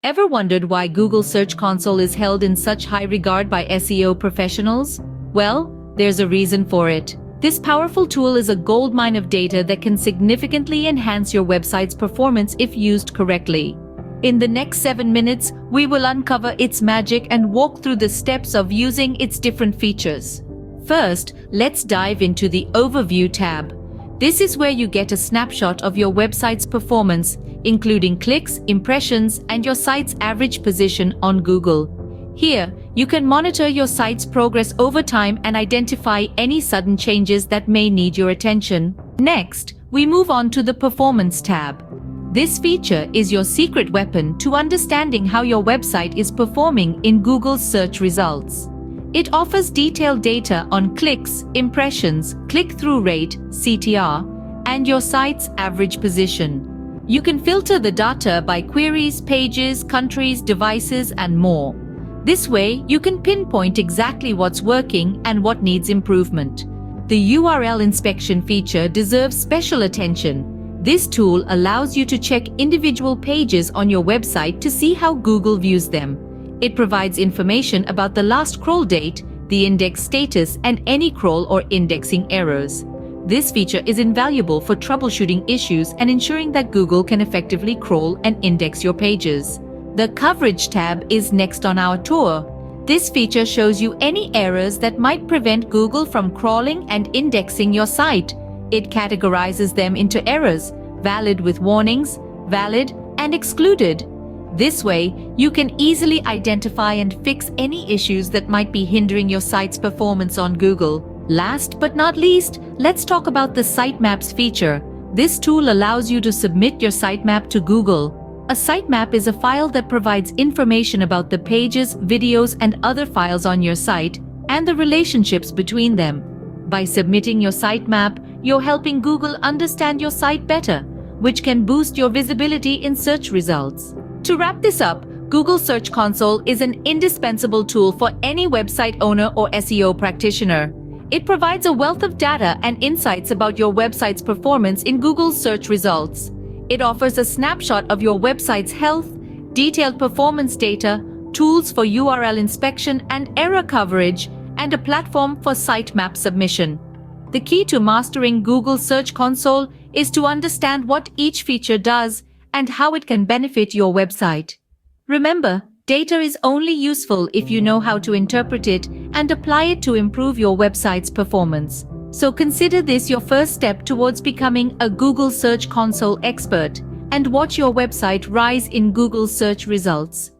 Ever wondered why Google Search Console is held in such high regard by SEO professionals? Well, there's a reason for it. This powerful tool is a goldmine of data that can significantly enhance your website's performance if used correctly. In the next 7 minutes, we will uncover its magic and walk through the steps of using its different features. First, let's dive into the Overview tab. This is where you get a snapshot of your website's performance, including clicks, impressions, and your site's average position on Google. Here, you can monitor your site's progress over time and identify any sudden changes that may need your attention. Next, we move on to the Performance tab. This feature is your secret weapon to understanding how your website is performing in Google's search results. It offers detailed data on clicks, impressions, click-through rate, CTR, and your site's average position. You can filter the data by queries, pages, countries, devices, and more. This way, you can pinpoint exactly what's working and what needs improvement. The URL inspection feature deserves special attention. This tool allows you to check individual pages on your website to see how Google views them. It provides information about the last crawl date, the index status, and any crawl or indexing errors. This feature is invaluable for troubleshooting issues and ensuring that Google can effectively crawl and index your pages. The Coverage tab is next on our tour. This feature shows you any errors that might prevent Google from crawling and indexing your site. It categorizes them into errors, valid with warnings, valid, and excluded. This way, you can easily identify and fix any issues that might be hindering your site's performance on Google. Last but not least, let's talk about the Sitemaps feature. This tool allows you to submit your sitemap to Google. A sitemap is a file that provides information about the pages, videos, and other files on your site, and the relationships between them. By submitting your sitemap, you're helping Google understand your site better, which can boost your visibility in search results. To wrap this up, Google Search Console is an indispensable tool for any website owner or SEO practitioner. It provides a wealth of data and insights about your website's performance in Google's search results. It offers a snapshot of your website's health, detailed performance data, tools for URL inspection and error coverage, and a platform for sitemap submission. The key to mastering Google Search Console is to understand what each feature does and how it can benefit your website. Remember, data is only useful if you know how to interpret it and apply it to improve your website's performance. So consider this your first step towards becoming a Google Search Console expert and watch your website rise in Google search results.